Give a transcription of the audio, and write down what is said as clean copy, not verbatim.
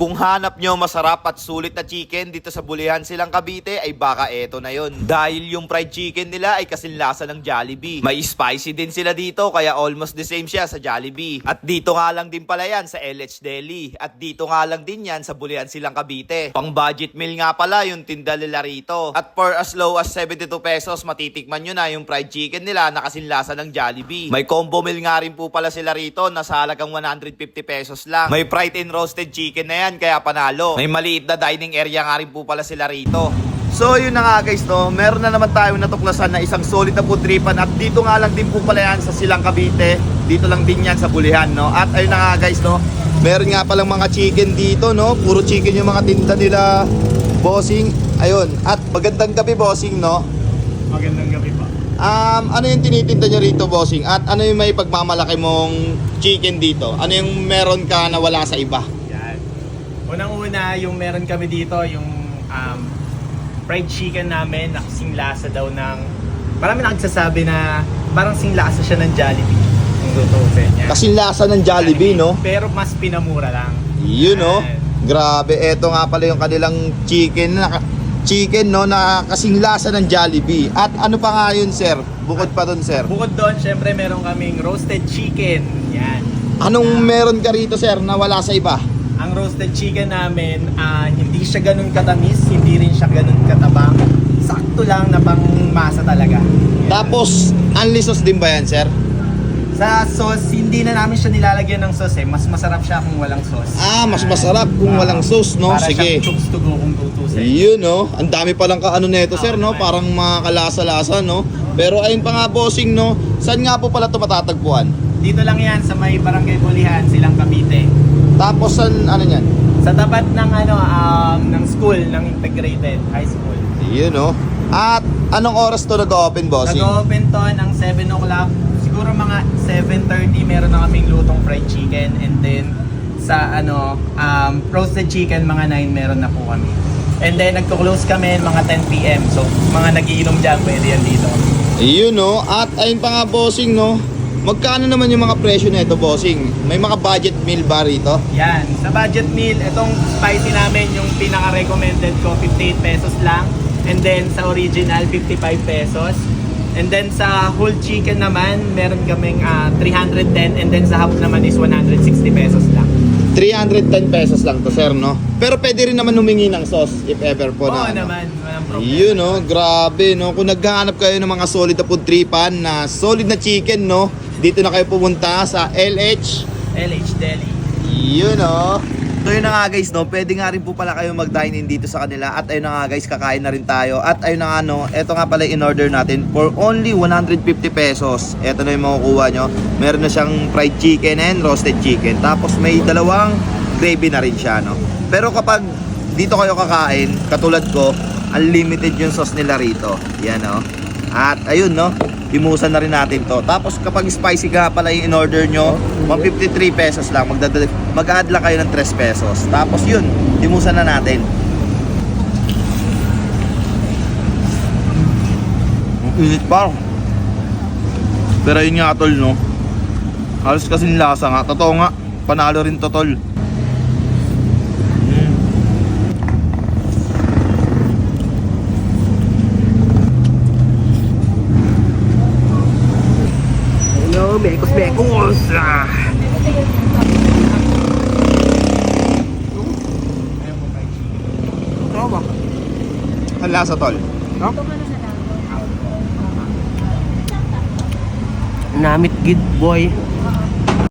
Kung hanap nyo masarap at sulit na chicken dito sa Bulihan Silang Cavite, ay baka eto na yon. Dahil yung fried chicken nila ay kasinlasa ng Jollibee. May spicy din sila dito, kaya almost the same siya sa Jollibee. At dito nga lang din pala yan sa LH Deli. At dito nga lang din yan sa Bulihan Silang Cavite. Pang budget meal nga pala yung tinda nila rito. At for as low as 72 pesos, matitikman nyo na yung fried chicken nila na kasinlasa ng Jollibee. May combo meal nga rin po pala sila rito na sa halagang 150 pesos lang. May fried and roasted chicken na yan, kaya panalo. May maliit na dining area nga rin po pala sila rito. So yun na nga guys, no, meron na naman tayong natuklasan na isang solid na food tripan. At dito nga lang din po pala yan sa Silang Cavite. Dito lang din yan sa Bulihan, no. At ayun na nga guys, no, meron nga palang mga chicken dito, no. Puro chicken yung mga tinda nila, bossing. Ayun, at magandang gabi, bossing, no. Magandang gabi pa. Ano yung tinitinda nyo rito, bossing? At ano yung may pagmamalaki mong chicken dito? Ano yung meron ka na wala sa iba? Yan. Unang-una, yung meron kami dito, yung fried chicken namin na kasing lasa daw ng... Marami nagsasabi na parang sing lasa siya ng Jollibee. Kung tutusin niya. Kasing lasa ng Jollibee, no? Pero mas pinamura lang. Yun, no? Yan. Grabe, eto nga pala yung kanilang chicken no, na kasing lasa ng Jollibee. At ano pa nga yun, sir? Bukod pa dun, sir. Bukod doon, syempre meron kaming roasted chicken. Yan. Anong meron ka rito, sir, na wala sa iba? Ang roasted chicken namin, hindi siya ganun katamis, hindi rin siya ganun katabang. Sakto lang na pang masa talaga. Yan. Tapos, unli sauce din ba yan, sir? Sa sauce, hindi na namin siya nilalagyan ng sauce eh. Mas masarap siya kung walang sauce. Mas masarap kung walang sauce, no? Para Sige. siyang chooks to go kung tutusin. Yun, no? Ang dami palang kaano neto, sir, no? Parang mga kalasa-lasa, no? Pero ayun pa nga, bossing, no? Saan nga po pala ito matatagpuan? Dito lang yan sa may Barangay Bulihan, Silang Cavite. Tapos, saan, ano yan? Sa tapat ng ng school, ng integrated high school. Yun, no? At anong oras to nag-open, bossing? Nag-open to ng 7 o'clock. Siguro mga 7:30 meron na kaming lutong fried chicken, and then sa roasted chicken mga 9 meron na po kami. And then nagko-close kami mga 10 PM. So mga nagiinom diyan pwede yan dito. Yun, no? At ayun pa nga, bossing, no? Magkano naman yung mga presyo nito, bossing? May mga budget meal ba rito? Yan, sa budget meal, itong spicy namin yung pinaka-recommended ko 58 pesos lang. And then sa original 55 pesos. And then sa whole chicken naman, meron kaming 310, and then sa half naman is 160 pesos lang. 310 pesos lang to, sir, no? Pero pwede rin naman humingi ng sauce if ever po Oo na. naman, walang problema. Yun, no? Grabe, no? Kung naghahanap kayo ng mga solid na food tripan, na solid na chicken, no? Dito na kayo pumunta sa LH Deli. Yun, no? So yun na nga guys, no, pwede nga rin po pala kayo mag-dine in dito sa kanila. At ayun na nga guys, kakain na rin tayo. At ayun na nga, no, eto nga pala in order natin for only 150 pesos. Eto na yung makukuha nyo. Meron na siyang fried chicken and roasted chicken. Tapos may dalawang gravy na rin siya, no. Pero kapag dito kayo kakain, katulad ko, unlimited yung sauce nila rito. Yan, no. At ayun, no, imusan na rin natin to. Tapos kapag spicy ka pala yung in-order nyo, 153 pesos lang. Mag-add lang kayo ng 3 pesos. Tapos yun, imusan na natin. Ang init pa. Pero yun nga, tol, no. Halos kasing lasa nga. Totoo nga, panalo rin to, tol. Bekos. Ang lasa, tol. No? Namit gid boy.